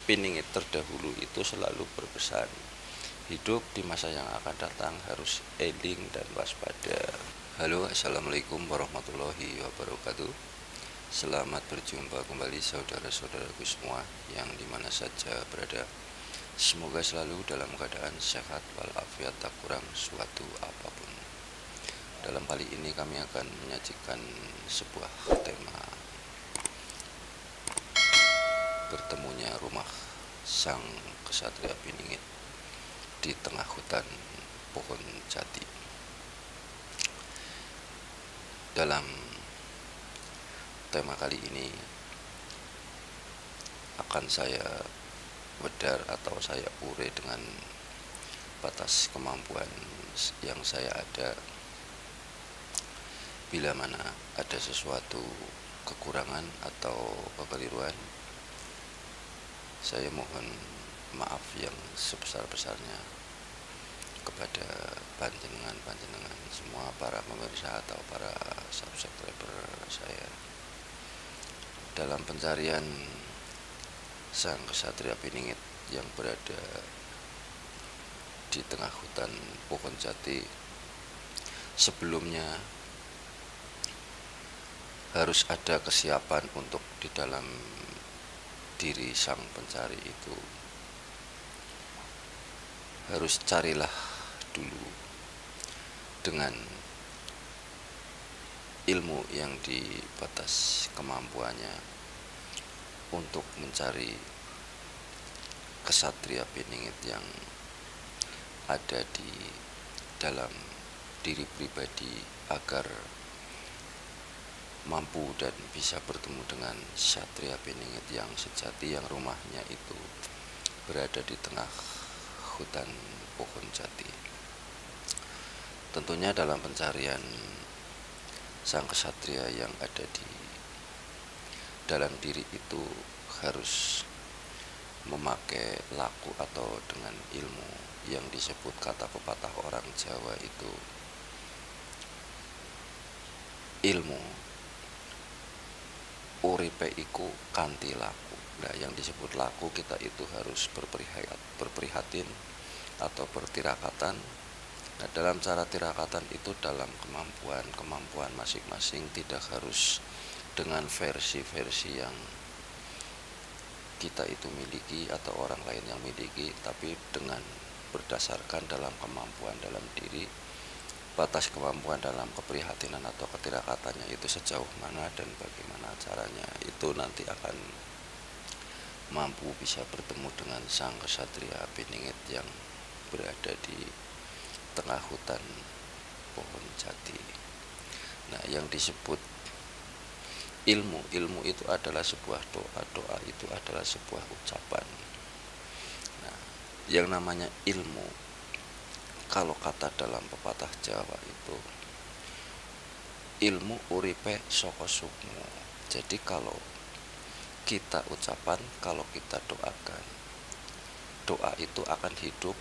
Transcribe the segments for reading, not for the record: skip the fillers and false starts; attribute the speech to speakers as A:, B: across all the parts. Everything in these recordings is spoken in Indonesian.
A: Piningit terdahulu itu selalu berpesan, hidup di masa yang akan datang harus eling dan waspada. Halo, assalamualaikum warahmatullahi wabarakatuh. Selamat berjumpa kembali saudara-saudaraku semua yang dimana saja berada. Semoga selalu dalam keadaan sehat walafiat, tak kurang suatu apapun. Dalam kali ini kami akan menyajikan sebuah tema, bertemunya rumah sang kesatria Piningit di tengah hutan pohon jati. Dalam tema kali ini akan saya wedar atau saya ure dengan batas kemampuan yang saya ada. Bila mana ada sesuatu kekurangan atau kekeliruan, saya mohon maaf yang sebesar-besarnya kepada panjenengan semua para pemirsa atau para subscriber saya dalam pencarian sang kesatria Piningit yang berada di tengah hutan pohon jati. Sebelumnya harus ada kesiapan untuk di dalam diri sang pencari itu. Harus carilah dulu dengan ilmu yang di batas kemampuannya untuk mencari kesatria Piningit yang ada di dalam diri pribadi agar mampu dan bisa bertemu dengan Satria Piningit yang sejati, yang rumahnya itu berada di tengah hutan pohon jati. Tentunya dalam pencarian sang kesatria yang ada di dalam diri itu harus memakai laku atau dengan ilmu yang disebut kata pepatah orang Jawa itu ilmu uripe iku kanthi laku. Nah, yang disebut laku kita itu harus berprihatin atau bertirakatan. Nah, dalam cara tirakatan itu dalam kemampuan masing-masing, tidak harus dengan versi-versi yang kita itu miliki atau orang lain yang miliki, tapi dengan berdasarkan dalam kemampuan dalam diri, batas kemampuan dalam keprihatinan atau ketirakatannya itu sejauh mana dan bagaimana caranya, itu nanti akan mampu bisa bertemu dengan sang kesatria Piningit yang berada di tengah hutan pohon jati. Nah, yang disebut ilmu itu adalah sebuah doa itu adalah sebuah ucapan. Nah, yang namanya ilmu, kalau kata dalam pepatah Jawa itu ilmu uripe saka sukmu. Jadi kalau kita ucapan, kalau kita doakan, doa itu akan hidup.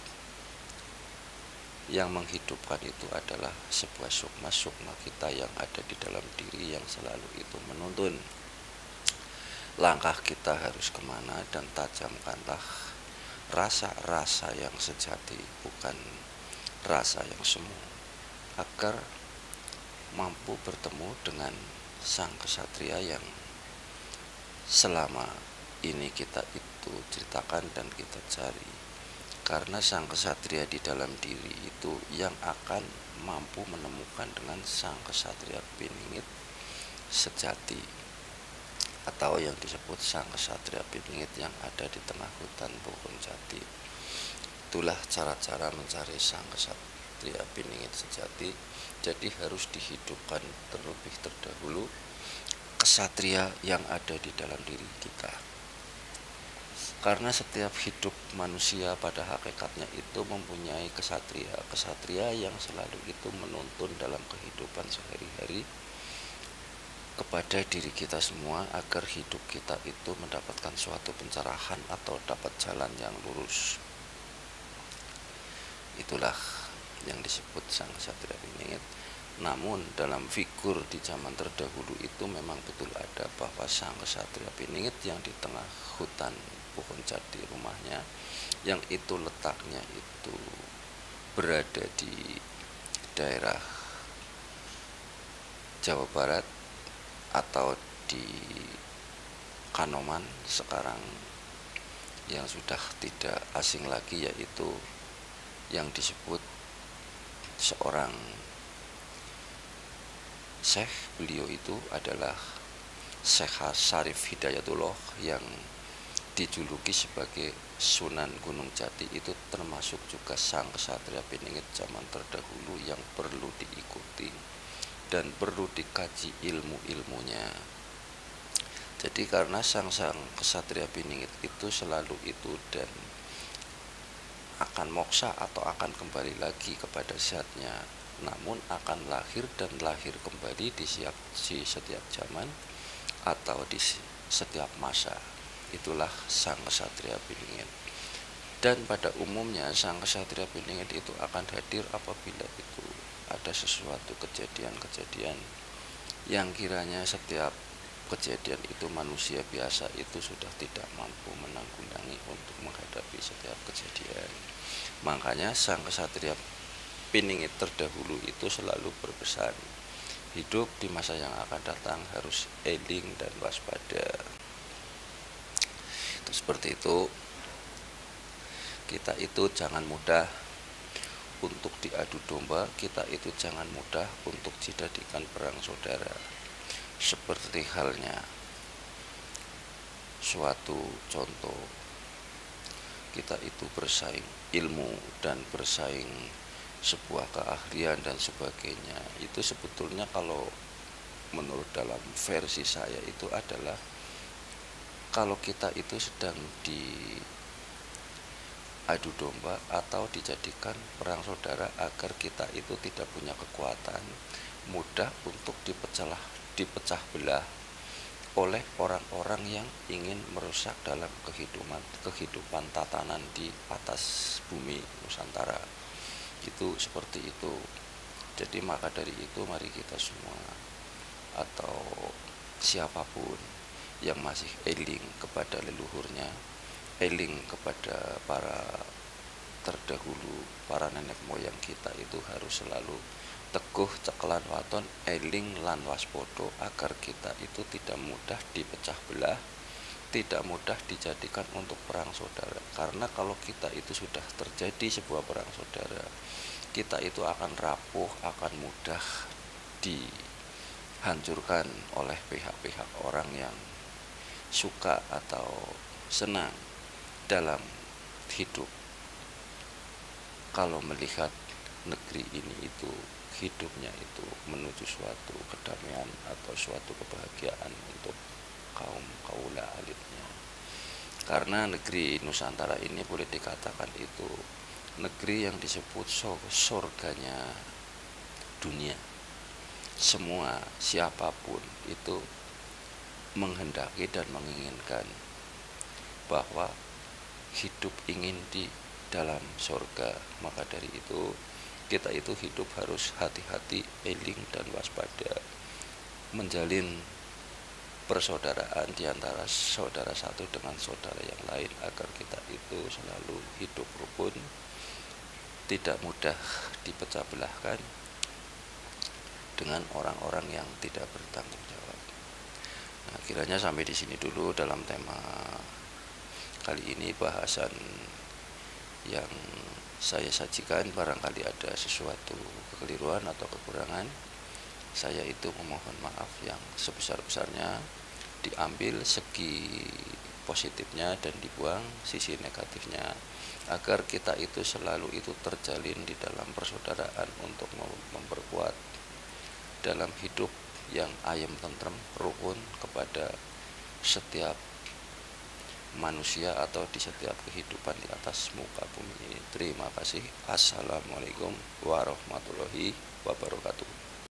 A: Yang menghidupkan itu adalah sebuah sukma kita yang ada di dalam diri yang selalu itu menuntun langkah kita harus kemana, dan tajamkanlah rasa-rasa yang sejati, bukan rasa yang semu, agar mampu bertemu dengan sang kesatria yang selama ini kita itu ceritakan dan kita cari. Karena sang kesatria di dalam diri itu yang akan mampu menemukan dengan sang kesatria Piningit sejati, atau yang disebut sang kesatria Piningit yang ada di tengah hutan pohon jati. Itulah cara-cara mencari sang kesatria Piningit sejati. Jadi harus dihidupkan terlebih terdahulu kesatria yang ada di dalam diri kita. Karena setiap hidup manusia pada hakikatnya itu mempunyai kesatria yang selalu itu menuntun dalam kehidupan sehari-hari kepada diri kita semua agar hidup kita itu mendapatkan suatu pencerahan atau dapat jalan yang lurus. Itulah yang disebut sang kesatria Piningit. Namun dalam figur di zaman terdahulu itu memang betul ada bahwa sang kesatria Piningit yang di tengah hutan pohon jati rumahnya, yang itu letaknya itu berada di daerah Jawa Barat atau di Kanoman sekarang, yang sudah tidak asing lagi, yaitu yang disebut seorang Syekh. Beliau itu adalah Syekh Syarif Hidayatullah yang dijuluki sebagai Sunan Gunung Jati. Itu termasuk juga sang kesatria Piningit zaman terdahulu yang perlu diikuti dan perlu dikaji ilmu-ilmunya. Jadi karena sang kesatria Piningit itu selalu itu dan akan moksa atau akan kembali lagi kepada zatnya, namun akan lahir dan lahir kembali di setiap zaman atau di setiap masa. Itulah sang kesatria Piningit. Dan pada umumnya sang kesatria Piningit itu akan hadir apabila itu ada sesuatu kejadian-kejadian yang kiranya setiap kejadian itu manusia biasa itu sudah tidak mampu menanggulangi untuk menghadapi setiap kejadian. Makanya sang kesatria Piningit terdahulu itu selalu berpesan, hidup di masa yang akan datang harus eling dan waspada. Itu seperti itu. Kita itu jangan mudah untuk diadu domba, kita itu jangan mudah untuk dijadikan perang saudara. Seperti halnya suatu contoh, kita itu bersaing ilmu dan bersaing sebuah keahlian dan sebagainya. Itu sebetulnya kalau menurut dalam versi saya itu adalah kalau kita itu sedang diadu domba atau dijadikan perang saudara agar kita itu tidak punya kekuatan, mudah untuk dipecah belah oleh orang-orang yang ingin merusak dalam kehidupan tatanan di atas bumi Nusantara. Itu seperti itu. Jadi maka dari itu mari kita semua atau siapapun yang masih eling kepada leluhurnya, eling kepada para terdahulu, para nenek moyang kita, itu harus selalu teguh ceklan waton, eling lan waspodo, agar kita itu tidak mudah dipecah belah, tidak mudah dijadikan untuk perang saudara. Karena kalau kita itu sudah terjadi sebuah perang saudara, kita itu akan rapuh, akan mudah dihancurkan oleh pihak-pihak orang yang suka atau senang dalam hidup. Kalau melihat negeri ini itu hidupnya itu menuju suatu kedamaian atau suatu kebahagiaan untuk kaum kaula alitnya. Karena negeri Nusantara ini boleh dikatakan itu negeri yang disebut surganya dunia. Semua siapapun itu menghendaki dan menginginkan bahwa hidup ingin di dalam surga. Maka dari itu kita itu hidup harus hati-hati, eling dan waspada, menjalin persaudaraan di antara saudara satu dengan saudara yang lain agar kita itu selalu hidup rukun, tidak mudah dipecah belahkan dengan orang-orang yang tidak bertanggung jawab. Nah, kiranya sampai di sini dulu dalam tema kali ini, bahasan yang saya sajikan. Barangkali ada sesuatu kekeliruan atau kekurangan, saya itu memohon maaf yang sebesar-besarnya. Diambil segi positifnya dan dibuang sisi negatifnya, agar kita itu selalu itu terjalin di dalam persaudaraan untuk memperkuat dalam hidup yang ayem tentrem, rukun kepada setiap manusia atau di setiap kehidupan di atas muka bumi ini. Terima kasih. Assalamualaikum warahmatullahi wabarakatuh.